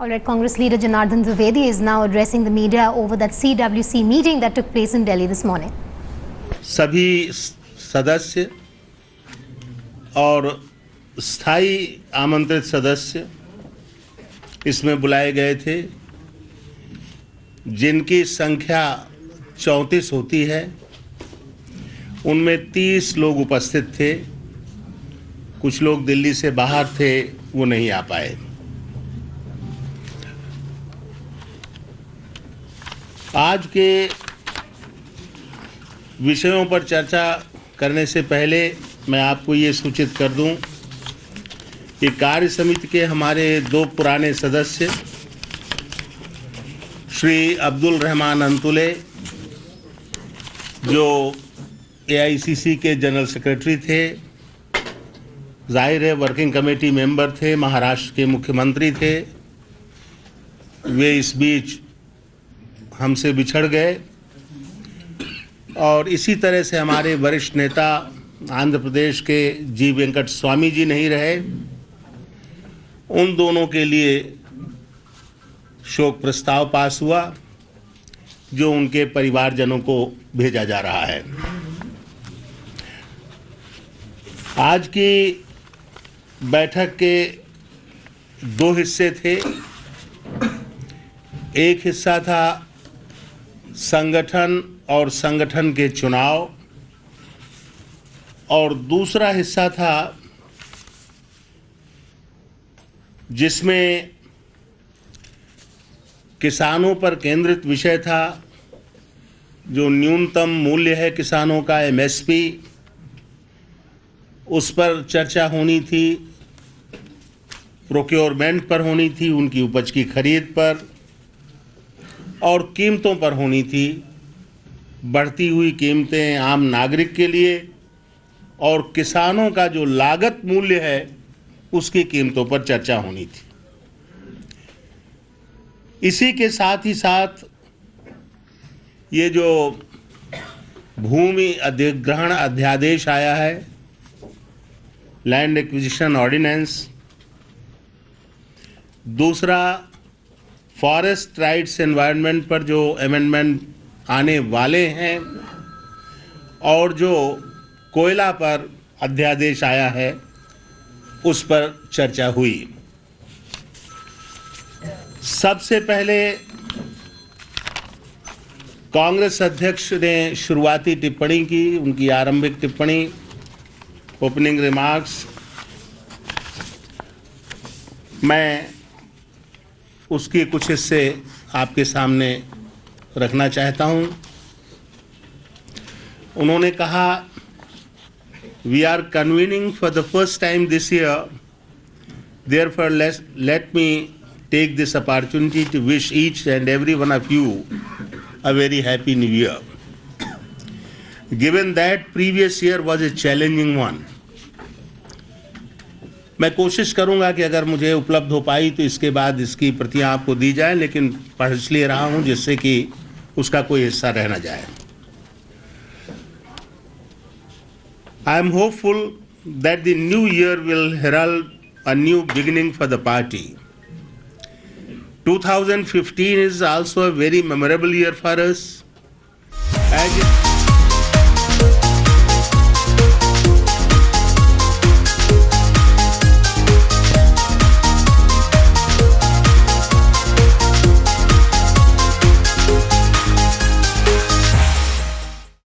All right, Congress leader Janardhan Dwivedi is now addressing the media over that CWC meeting that took place in Delhi this morning. सभी सदस्य और स्थायी आमंत्रित सदस्य इसमें बुलाए गए थे, जिनकी संख्या 34 होती है। उनमें 30 लोग उपस्थित थे। कुछ लोग दिल्ली से बाहर थे, वो नहीं आ पाए। आज के विषयों पर चर्चा करने से पहले मैं आपको ये सूचित कर दूं कि कार्य समिति के हमारे 2 पुराने सदस्य श्री अब्दुल रहमान अंतुले, जो AICC के जनरल सेक्रेटरी थे, जाहिर है वर्किंग कमेटी मेंबर थे, महाराष्ट्र के मुख्यमंत्री थे, वे इस बीच हमसे बिछड़ गए। और इसी तरह से हमारे वरिष्ठ नेता आंध्र प्रदेश के जी वेंकट स्वामी जी नहीं रहे। उन दोनों के लिए शोक प्रस्ताव पास हुआ, जो उनके परिवारजनों को भेजा जा रहा है। आज की बैठक के 2 हिस्से थे। एक हिस्सा था संगठन और संगठन के चुनाव, और दूसरा हिस्सा था जिसमें किसानों पर केंद्रित विषय था। जो न्यूनतम मूल्य है किसानों का MSP, उस पर चर्चा होनी थी, प्रोक्योरमेंट पर होनी थी, उनकी उपज की खरीद पर, और कीमतों पर होनी थी। बढ़ती हुई कीमतें आम नागरिक के लिए और किसानों का जो लागत मूल्य है उसकी कीमतों पर चर्चा होनी थी। इसी के साथ ही साथ ये जो भूमि अधिग्रहण अध्यादेश आया है, लैंड एक्विजिशन ऑर्डिनेंस, दूसरा फॉरेस्ट राइट्स एनवायरनमेंट पर जो अमेंडमेंट आने वाले हैं, और जो कोयला पर अध्यादेश आया है उस पर चर्चा हुई। सबसे पहले कांग्रेस अध्यक्ष ने शुरुआती टिप्पणी की, उनकी आरंभिक टिप्पणी, ओपनिंग रिमार्क्स। मैं उसके कुछ हिस्से आपके सामने रखना चाहता हूं। उन्होंने कहा, we are convening for the first time this year, therefore let me take this opportunity to wish each and every one of you a very happy new year. Given that previous year was a challenging one, मैं कोशिश करूंगा कि अगर मुझे उपलब्ध हो पाई तो इसके बाद इसकी प्रतियां आपको दी जाए, लेकिन पढ़ इसलिए रहा हूं जिससे कि उसका कोई हिस्सा रह न जाए। I am hopeful that the new year will herald a new beginning for the party. 2015 is also a very memorable year for us, as it